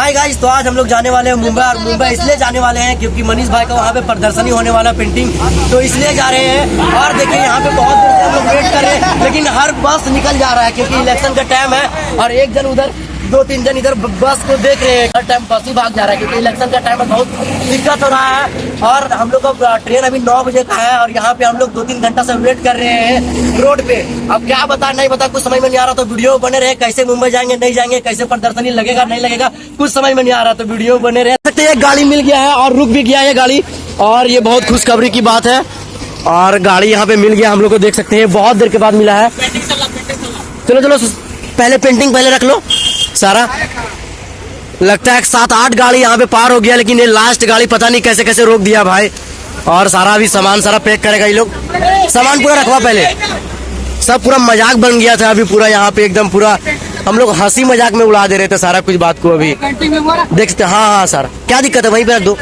Hi guys, तो आज हम लोग जाने वाले हैं मुंबई। और मुंबई इसलिए जाने वाले हैं क्योंकि मनीष भाई का वहाँ पे प्रदर्शनी होने वाला पेंटिंग, तो इसलिए जा रहे हैं। और देखिए यहाँ पे बहुत देर से हम लोग वेट कर रहे हैं, लेकिन हर बस निकल जा रहा है क्योंकि इलेक्शन का टाइम है। और एक जन उधर, दो तीन जन इधर बस को देख रहे हैं। हर टाइम बस ही भाग जा रहा है क्योंकि इलेक्शन का टाइम है, बहुत दिक्कत हो रहा है। और हम लोग का ट्रेन अभी 9 बजे का है और यहाँ पे हम लोग 2-3 घंटा से वेट कर रहे हैं रोड पे। अब क्या बता नहीं बता, कुछ समझ में नहीं आ रहा, तो वीडियो बने रहे। कैसे मुंबई जाएंगे नहीं जाएंगे, कैसे प्रदर्शनी लगेगा नहीं लगेगा, कुछ समझ में नहीं आ रहा, तो वीडियो बने रहे। सकते एक गाड़ी मिल गया है और रुक भी गया है गाड़ी, और ये बहुत खुशखबरी की बात है। और गाड़ी यहाँ पे मिल गया हम लोग को, देख सकते हैं बहुत देर के बाद मिला है। चलो चलो पहले पेंटिंग पहले रख लो सारा। लगता है 7-8 गाड़ी यहाँ पे पार हो गया, लेकिन ये लास्ट गाड़ी पता नहीं कैसे कैसे रोक दिया भाई। और सारा अभी सामान सारा पैक करेगा ये लोग। सामान पूरा रखवा पहले, सब पूरा मजाक बन गया था अभी पूरा यहाँ पे, एकदम पूरा हम लोग हंसी मजाक में उड़ा दे रहे थे सारा कुछ बात को। अभी देख सकते, हाँ सारा क्या दिक्कत है, वहीं पे रख दो।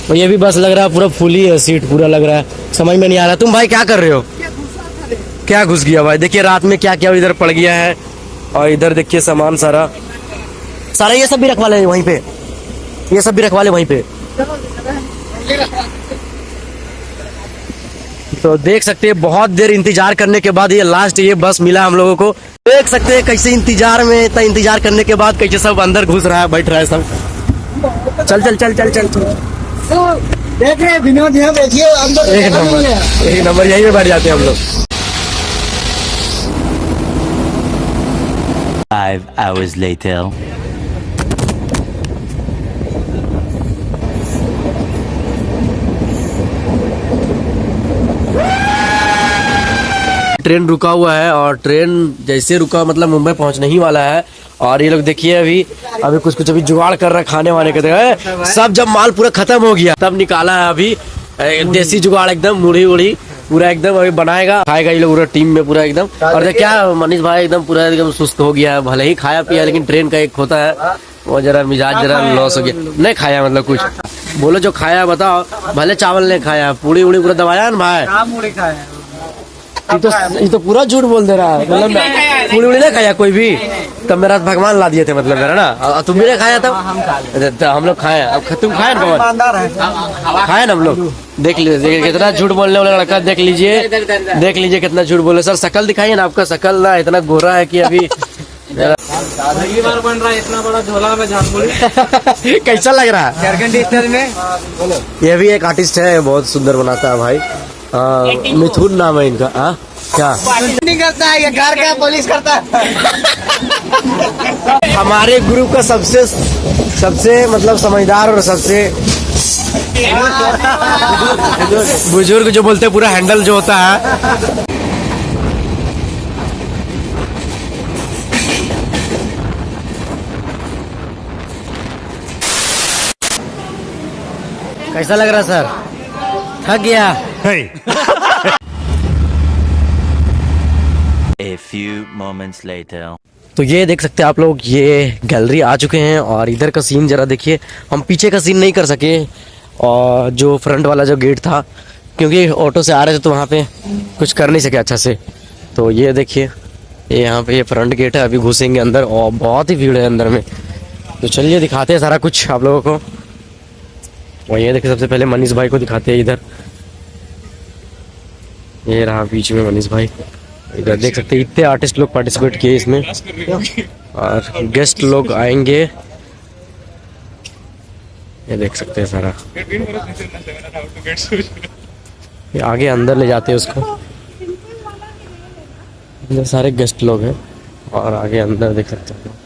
तो ये भी बस लग रहा है पूरा फुल ही है, सीट पूरा लग रहा है, समझ में नहीं आ रहा। तुम भाई क्या कर रहे हो? क्या घुस गया भाई? देखिए रात में क्या क्या इधर पड़ गया है। और इधर देखिए सामान सारा सारा ये सब भी रखवा ले वहीं पे, ये सब भी रखवा ले वहीं पे। तो देख सकते हैं बहुत देर इंतजार करने के बाद ये लास्ट ये बस मिला हम लोगों को। देख सकते हैं कैसे इंतजार में, इतना इंतजार करने के बाद कैसे सब अंदर घुस रहा है, बैठ रहा है सब। चल चल चल चल चल, देख रहे हैं विनोद, यहाँ बैठिए अंदर। एक नंबर यहीं पे बैठ जाते हैं हम लोग। 5 hours later. ट्रेन रुका हुआ है और ट्रेन जैसे रुका मतलब मुंबई पहुंचने ही वाला है। और ये लोग देखिए अभी कुछ अभी जुगाड़ कर रहा है खाने वाने के। सब जब माल पूरा खत्म हो गया तब निकाला है अभी देसी जुगाड़, एकदम मुड़ी उड़ी पूरा एकदम अभी बनाएगा, खाएगा ये लोग पूरा टीम में पूरा एकदम। और देख क्या मनीष भाई एकदम पूरा एकदम सुस्त हो गया है, भले ही खाया पिया लेकिन ट्रेन का एक होता है वो जरा मिजाज जरा लॉस हो गया। नहीं खाया मतलब कुछ बोलो जो खाया बताओ, भले चावल नहीं खाया, पूरी उड़ी पूरा दबाया ना भाई। ये तो पूरा झूठ बोल दे रहा है, मतलब पूरी उड़ी नहीं खाया कोई भी। तब मेरा भगवान ला दिए थे मतलब मेरा ना, तुम भी नहीं खाया तब? हम लोग खाए, अब तुम खाए ना? खाए ना हम लोग। देख लीजिए कितना झूठ बोलने वाला लड़का, देख लीजिए कितना झूठ बोले। सर शकल दिखाइए ना, आपका शकल ना इतना गोरा है कि अभी बार बन रहा है इतना बड़ा झोला में झालमुड़ी। कैसा लग रहा है एयर कंडीशनर में? ये भी एक आर्टिस्ट है, बहुत सुंदर बनाता है भाई। मिथुन नाम है इनका। क्या नहीं करता है ये, घर का पुलिस करता है। हमारे ग्रुप का सबसे मतलब समझदार और सबसे बुजुर्ग जो बोलते हैं, पूरा हैंडल जो होता है। कैसा लग रहा है सर? थक गया? A few moments later. तो ये देख सकते हैं आप लोग, ये गैलरी आ चुके हैं। और इधर का सीन जरा देखिए, हम पीछे का सीन नहीं कर सके और जो फ्रंट वाला जो गेट था क्योंकि ऑटो से आ रहे थे तो वहाँ पे कुछ कर नहीं सके अच्छा से। तो ये देखिए ये यहाँ पे ये फ्रंट गेट है, अभी घुसेंगे अंदर और बहुत ही भीड़ है अंदर में। तो चलिए दिखाते हैं सारा कुछ आप लोगों को। और ये देखिए सबसे पहले मनीष भाई को दिखाते हैं इधर, ये रहा बीच में मनीष भाई। इधर देख सकते हैं इतने आर्टिस्ट लोग पार्टिसिपेट किए इसमें और गेस्ट लोग आएंगे, ये देख सकते हैं सारा। ये आगे अंदर ले जाते हैं उसको, इधर सारे गेस्ट लोग हैं और आगे अंदर देख सकते हैं।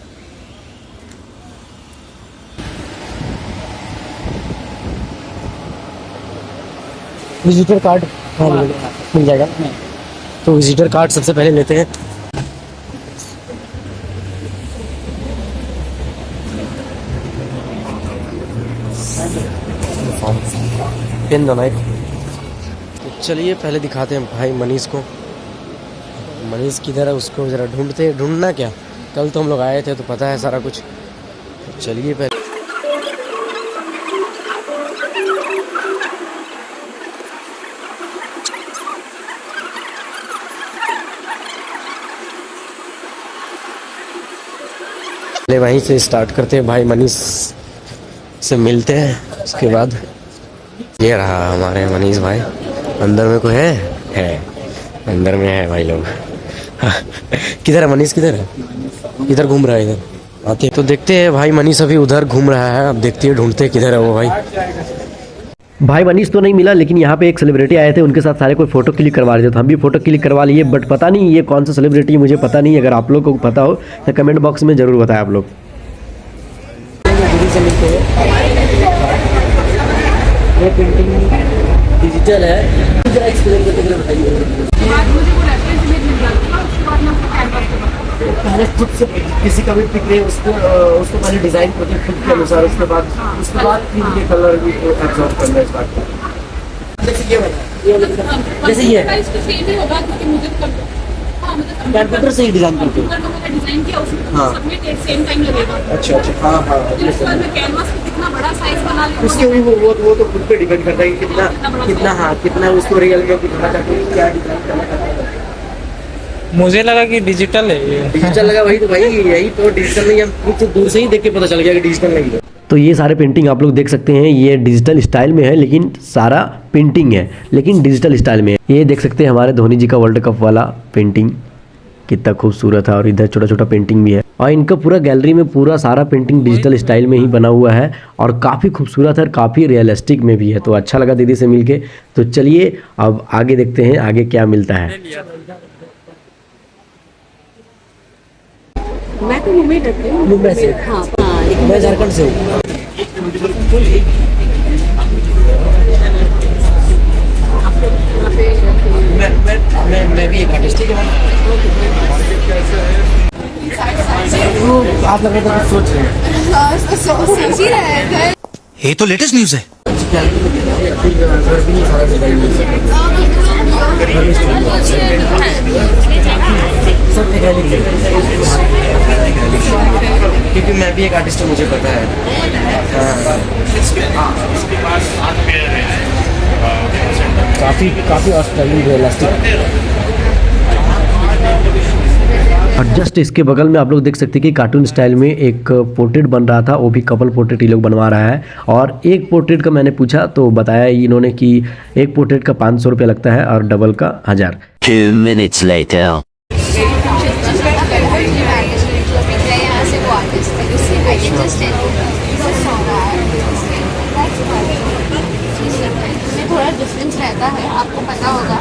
विजिटर कार्ड मिल जाएगा, तो विजिटर कार्ड सबसे पहले लेते हैं। पेन दो एक। तो चलिए पहले दिखाते हैं भाई मनीष को। मनीष किधर है उसको जरा ढूंढना क्या, कल तो हम लोग आए थे तो पता है सारा कुछ। तो चलिए पहले पहले वहीं से स्टार्ट करते हैं, भाई मनीष से मिलते हैं। उसके बाद ये रहा हमारे मनीष भाई। अंदर में कोई है अंदर में है भाई लोग। किधर है मनीष, किधर है? इधर घूम रहा है, इधर आते तो देखते हैं। भाई मनीष अभी उधर घूम रहा है, अब देखते हैं ढूंढते किधर है वो भाई मनीष तो नहीं मिला, लेकिन यहाँ पे एक सेलिब्रिटी आए थे, उनके साथ सारे कोई फोटो क्लिक करवा रहे थे, तो हम भी फोटो क्लिक करवा लिए। बट पता नहीं ये कौन सा सेलिब्रिटी, मुझे पता नहीं। अगर आप लोग को पता हो तो कमेंट बॉक्स में ज़रूर बताएं आप लोग। ये पेंटिंग डिजिटल है, पहले खुद से किसी का भी पिक ले, उसको पहले डिजाइन करते खुद के अनुसार, उसके बाद फिर ये कलर भी एब्जॉर्ब करना स्टार्ट करते। जैसे ये कंप्यूटर से ही डिजाइन करते हो? हाँ, अच्छा हाँ हाँ। उसके भी वो तो खुद पे डिपेंड करता है कि कितना उसको रियल में दिखाना चाहते हैं, क्या डिजाइन करना चाहते हैं। मुझे लगा कि डिजिटल है ये। डिजिटल लगा भाई, तो भाई यही तो डिजिटल नहीं, हम कुछ दूर से ही देख के पता चल गया कि डिजिटल नहीं है। तो ये सारे पेंटिंग आप लोग देख सकते हैं, ये डिजिटल स्टाइल में है, लेकिन सारा पेंटिंग है लेकिन डिजिटल स्टाइल में है। ये देख सकते हैं हमारे धोनी जी का वर्ल्ड कप वाला पेंटिंग, कितना खूबसूरत है। और इधर छोटा छोटा पेंटिंग भी है, और इनका पूरा गैलरी में पूरा सारा पेंटिंग डिजिटल स्टाइल में ही बना हुआ है, और काफ़ी खूबसूरत है और काफ़ी रियलिस्टिक में भी है। तो अच्छा लगा दीदी से मिलके। तो चलिए अब आगे देखते हैं आगे क्या मिलता है। मैं तो मुंबई रहती हूँ। मुंबई से? हाँ, मैं झारखंड से हूँ। मैं भी एक आर्टिस्ट, ठीक है। आप लग रहा था कुछ सोच रहे हैं। ये तो लेटेस्ट न्यूज़ है। क्योंकि मैं भी एक आर्टिस्ट हूँ, मुझे पता है। काफ़ी ऑस्ट्रेलियन रियलिस्टिक। और जस्ट इसके बगल में आप लोग देख सकते हैं कि कार्टून स्टाइल में एक पोर्ट्रेट बन रहा था, वो भी कपल पोर्ट्रेट ये लोग बनवा रहा है। और एक पोर्ट्रेट का मैंने पूछा तो बताया इन्होंने कि एक पोर्ट्रेट का 500 रुपये लगता है और डबल का 1000। 2 minutes later. थोड़ा डिफरेंस रहता है, आपको पता होगा।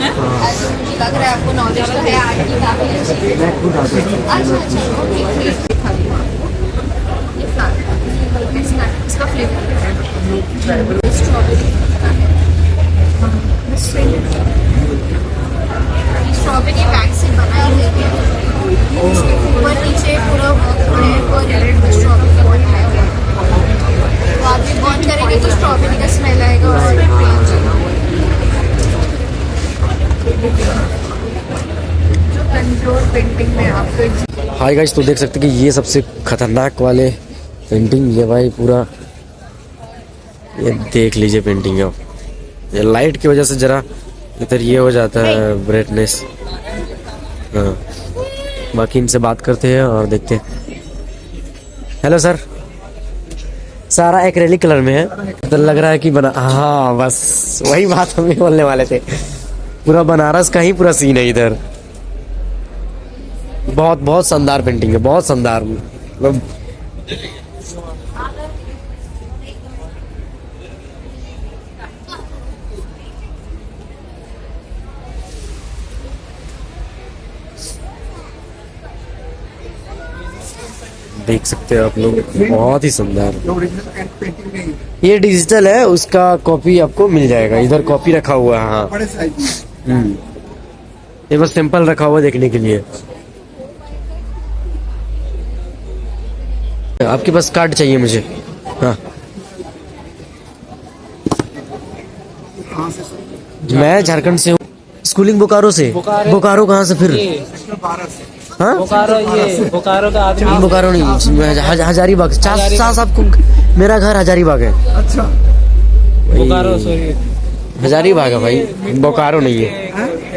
ऐसे मुझे लग रहा है आपको नॉलेज तो है आर्ट की काफी अच्छी। अच्छा ओके, इसका फ्लेवर स्ट्रॉबेरी बैग से बना है, ऊपर नीचे पूरा रेड और रेड स्ट्रॉबेरी बनाया हुआ है। तो आप ये बर्न करेंगे तो स्ट्रॉबेरी का स्मेल आएगा और जो कंट्रोल पेंटिंग में आपको। हाय गाइस, तो देख सकते हैं कि ये सबसे खतरनाक वाले पेंटिंग ये भाई पूरा, ये देख लीजिए पेंटिंग है। ये लाइट की वजह से जरा इधर ये हो जाता है ब्राइटनेस। हाँ, बाकी इनसे बात करते हैं और देखते हैं। हेलो सर, सारा एक्रेलिक कलर में है, तो लग रहा है कि बना, हाँ बस वही बात हम भी बोलने वाले थे। पूरा बनारस का ही पूरा सीन है इधर। बहुत शानदार पेंटिंग है, बहुत शानदार। देख सकते हैं आप लोग, बहुत ही सुंदर। ये डिजिटल है, उसका कॉपी आपको मिल जाएगा, इधर कॉपी रखा हुआ है। हाँ, ये बस सिंपल रखा हुआ देखने के लिए। आपके पास कार्ड चाहिए मुझे? हाँ, मैं झारखंड से हूँ। स्कूलिंग बोकारो से। बोकारो कहाँ से फिर? हाँ, बोकारो का आदमी। बोकारो नहीं, हजारीबाग। सास आपको, मेरा घर हजारीबाग है। बोकारो सॉरी, हजारीबाग है भाई, बोकारो नहीं है।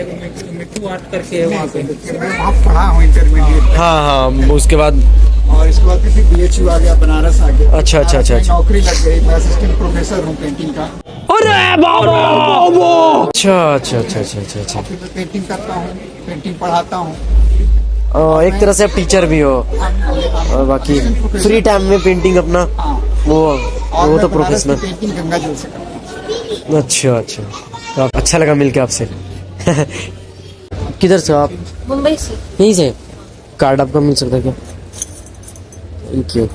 मिट्टू आर्ट करके है वहाँ पे। वहाँ पढ़ा हूँ इंटरमीडिएट, हाँ हाँ, उसके बाद और इसके बाद फिर BHU आ गया, बनारस आ गया। अच्छा अच्छा अच्छा अच्छा नौकरी लग गई, मैं असिस्टेंट प्रोफेसर हूँ पेंटिंग का। अच्छा अच्छा अच्छा अच्छा अच्छा अच्छा। फिर मैं पेंटिंग करता हूँ, पेंटिंग पढ़ाता हूँ। एक तरह से आप टीचर भी हो, और बाकी फ्री टाइम में पेंटिंग अपना हाँ, वो और वो मैं तो बनारस की प्रोफेशनल। पेंटिंग गंगा जल से करता हूँ। अच्छा अच्छा, तो अच्छा लगा मिलके आपसे। किधर से हो आप? मुंबई से। यहीं से? कार्ड आपका मिल सकता है क्या? Thank you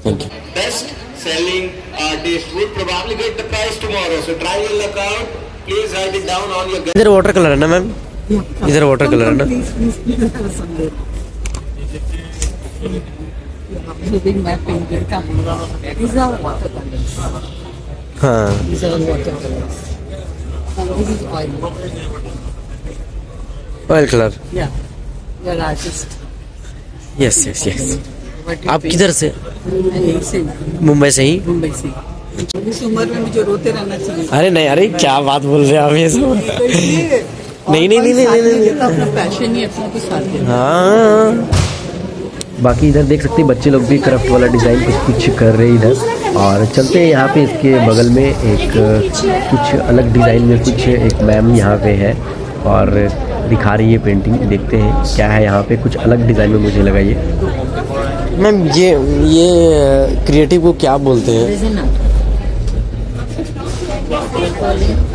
thank you. Best selling artist would probably get the prize tomorrow. So try your luck out. Please write it down on your. इधर वाटर कलर है ना मैम? इधर वाटर कलर है ना? Shooting my painting camera. These are watercolors. हाँ These are watercolors. And this is oil. Oil colour. Yeah. You're an artist. Yes yes yes. But आप किधर से? मैं यहीं से मुंबई से ही? मुंबई से। इस उम्र में मुझे रोते रहना चाहिए। अरे नहीं, अरे क्या बात बोल रहे हैं आप ये सब? तो इसलिए नहीं, नहीं, नहीं, नहीं, नहीं, नहीं, नहीं, अपना पैशन ही अपना कुछ साथ देना। हाँ। बाकी इधर देख सकते हैं बच्चे लोग भी क्राफ्ट वाला डिज़ाइन कुछ कुछ कर रहे हैं इधर। और चलते हैं यहाँ पे, इसके बगल में एक कुछ अलग डिज़ाइन में कुछ एक मैम यहाँ पे है और दिखा रही है पेंटिंग। देखते हैं क्या है यहाँ पे, कुछ अलग डिज़ाइन में मुझे लगा ये। मैम ये क्रिएटिव को क्या बोलते हैं?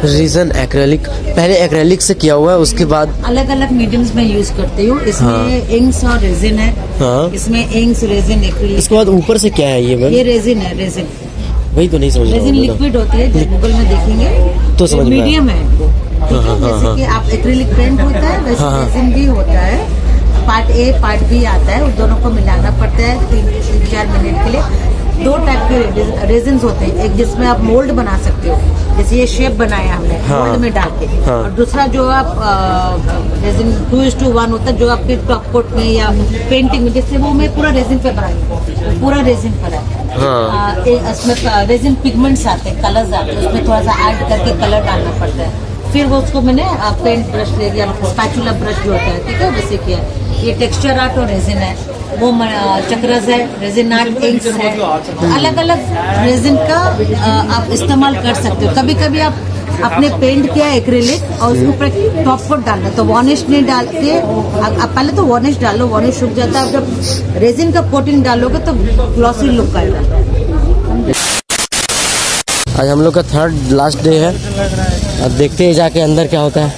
Reason acrylic. पहले एक्रेलिक से किया हुआ है, उसके बाद अलग अलग मीडियम्स में यूज करती हूँ। इसमें इंक्स और रेजिन है। हाँ। इसमें इंक्स, रेजिन, एक्रिलिक। इसके बाद ऊपर से क्या है ये मैम? ये रेजिन है, रेजिन। वही तो नहीं समझ रहा रेजिन हूँ। लिक्विड होती है, जब गूगल में देखेंगे तो समझ में आया। मीडियम है वो। ठीक है, जैसे कि आप एक्रिलिक पेंट होता है वैसे रेजिन भी होता है। पार्ट ए पार्ट बी आता है, उस दोनों को मिलाना पड़ता है 3-4 मिनट के लिए। 2 टाइप के रेजिन्स होते हैं, एक जिसमें आप मोल्ड बना सकते हो, जैसे ये शेप बनाया हमने मोल्ड में डाल के। और दूसरा जो आप रेजिन 2:1 होता है, जो आपके टॉप कोट में या पेंटिंग में, जैसे वो मैं पूरा रेजिन पे बनाई, पूरा रेजिन पर है। इसमें रेजिन पिगमेंट्स आते हैं, कलर्स आते हैं, उसमें थोड़ा सा ऐड करके कलर डालना पड़ता है। फिर वो उसको मैंने पेंट ब्रश ले लिया, स्पैचुला ब्रश जो होता है, ठीक है, वैसे किया। ये टेक्सचर आर्ट और रेजिन है, वो चक्रस है, रेजिन आर्ट, इंक्स है। अलग अलग रेजिन का आप इस्तेमाल कर सकते हो। कभी कभी आप अपने पेंट किया एक्रिलिक और उसके ऊपर टॉप कोट डालना, तो वार्निश नहीं डाल के आप पहले तो वार्निश डालो, वार्निश सूख जाता है। जब रेजिन का कोटिंग डालोगे तो ग्लॉसी लुक आएगा। आज हम लोग का 3rd लास्ट डे है। अब देखते हैं जाके अंदर क्या होता है।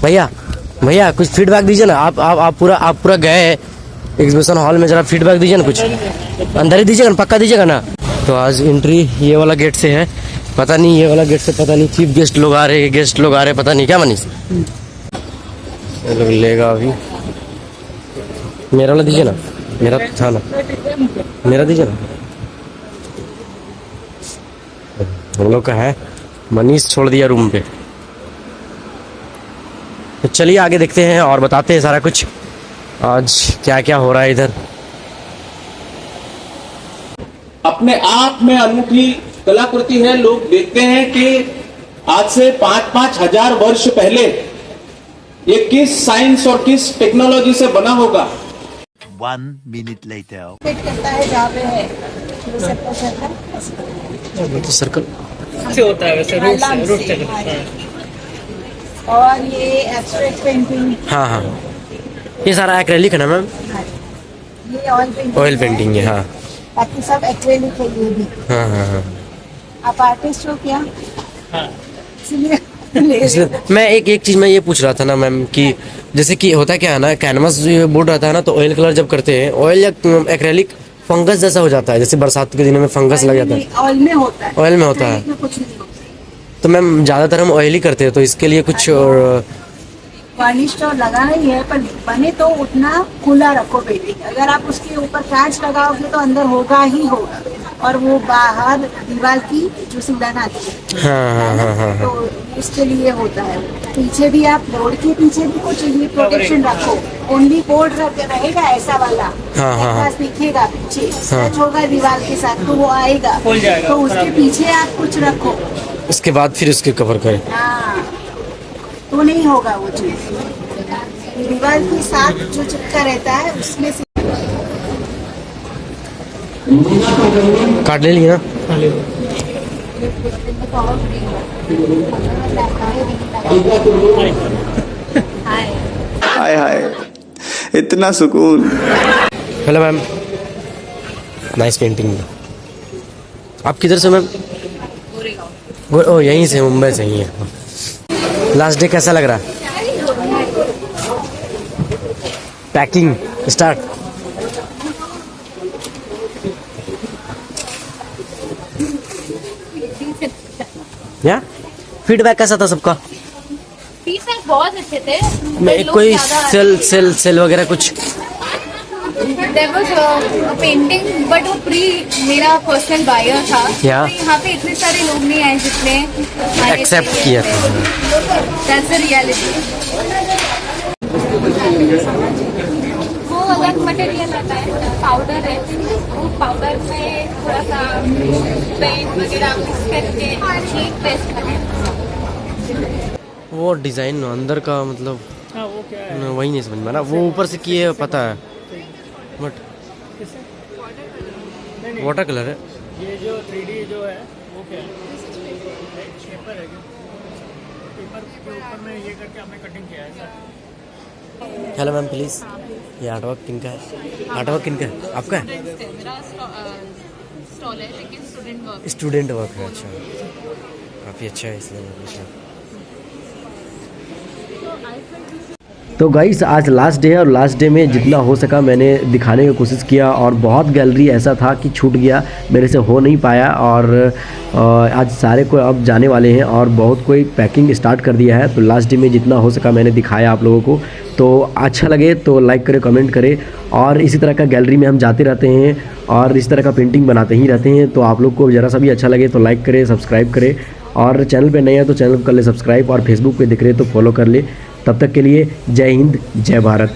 भैया कुछ फीडबैक दीजिए ना। आप पूरा गए एग्जीबिशन हॉल में, जरा फीडबैक दीजिए ना कुछ। अंदर ही दीजिएगा ना, पक्का दीजिएगा ना। तो आज एंट्री ये वाला गेट से है, पता नहीं ये वाला गेट से, पता नहीं चीफ गेस्ट लोग आ रहे हैं, पता नहीं क्या मनीष ये लोग लेगा अभी। मेरा वाला दीजिए ना, मेरा था ना, मेरा दीजिए ना। हम लोग का है, मनीष छोड़ दिया रूम पे। तो चलिए आगे देखते हैं और बताते हैं सारा कुछ आज क्या क्या हो रहा है इधर। अपने आप में अनूठी कलाकृति है। लोग देखते हैं कि आज से 5-5 हजार वर्ष पहले ये किस साइंस और किस टेक्नोलॉजी से बना होगा। 1 minute later. फिट करता है जहाँ पे है तो सर्कल से होता है वैसे रूट से। और ये एब्स्ट्रैक्ट पेंटिंग, हाँ, ये सारा एक्रेलिक है ना मैम? ये ऑयल पेंटिंग, ऑयल पेंटिंग है। हाँ बाकी सब एक्रेलिक है ये भी। हाँ। आप आर्टिस्ट हो क्या? इसलिए इसलिए मैं एक चीज मैं ये पूछ रहा था ना मैम कि जैसे कि होता क्या है ना, कैनवास जो बोर्ड रहता है ना, तो ऑयल कलर जब करते हैं, ऑयल या एक्रेलिक फंगस जैसा हो जाता है, जैसे बरसात के दिनों में फंगस लग जाता है। ऑयल में होता है, ऑयल में होता है। एक्रेलिक में कुछ नहीं होता। तो मैम ज़्यादातर हम ऑयल ही करते हैं, तो इसके लिए कुछ और वार्निश तो लगा ही है, पर बने तो उतना खुला रखो पेंटिंग। अगर आप उसके ऊपर कांच लगाओगे तो अंदर होगा ही होगा, और वो बाहर दीवार की जो सिलन आती है, हाँ। तो उसके लिए होता है। पीछे भी आप बोर्ड के पीछे भी कुछ ये प्रोटेक्शन रखो। ओनली बोर्ड रहेगा ऐसा वाला, पास दिखेगा पीछे, टच होगा दीवार के साथ तो वो आएगा, तो उसके पीछे आप कुछ रखो। उसके बाद फिर उसके कवर करें। हाँ, तो नहीं होगा वो चीज। दीवार के साथ जो चिपका रहता है उसमें से काट ले लिया हाय हाय, इतना सुकून। Hello ma'am, nice painting. आप किधर से मैम? ओ यहीं से, मुंबई से ही है। लास्ट डे कैसा लग रहा है? Packing start. या फीडबैक कैसा था सबका? फीडबैक बहुत अच्छे थे। मैं कोई सेल वगैरह कुछ? There was a painting, but वो प्री मेरा पर्सनल बायर था। Yeah. तो यहाँ पे इतने सारे लोग नहीं आए जितने एक्सेप्ट किया था। That's the reality. वो अलग मटेरियल आता है, पाउडर है। वो पाउडर में थोड़ा सा पेंट वगैरह मिक्स करके एक पेस्ट बने। वो डिजाइन अंदर का मतलब वो क्या है? वही नहीं समझ में ना। वो ऊपर से किए पता है, बट वाटर कलर है। ये जो 3D जो है वो क्या है? पेपर है क्या? पेपर के ऊपर में ये करके आपने कटिंग किया है सर? हेलो मैम प्लीज, ये आर्टवर्क किनका है? आर्टवर्क किनका है? आपका है? मेरा स्टॉल है लेकिन स्टूडेंट वर्क। स्टूडेंट वर्क है। अच्छा, काफ़ी अच्छा है इसलिए। तो गाइस आज लास्ट डे है और लास्ट डे में जितना हो सका मैंने दिखाने की कोशिश किया और बहुत गैलरी ऐसा था कि छूट गया, मेरे से हो नहीं पाया। और आज सारे को अब जाने वाले हैं और बहुत कोई पैकिंग स्टार्ट कर दिया है। तो लास्ट डे में जितना हो सका मैंने दिखाया आप लोगों को। तो अच्छा लगे तो लाइक करें, कमेंट करें और इसी तरह का गैलरी में हम जाते रहते हैं और इस तरह का पेंटिंग बनाते ही रहते हैं। तो आप लोग को ज़रा सा भी अच्छा लगे तो लाइक करें, सब्सक्राइब करें और चैनल पे नए हैं तो चैनल को कर ले सब्सक्राइब और फेसबुक पे दिख रहे तो फॉलो कर ले। तब तक के लिए जय हिंद, जय भारत।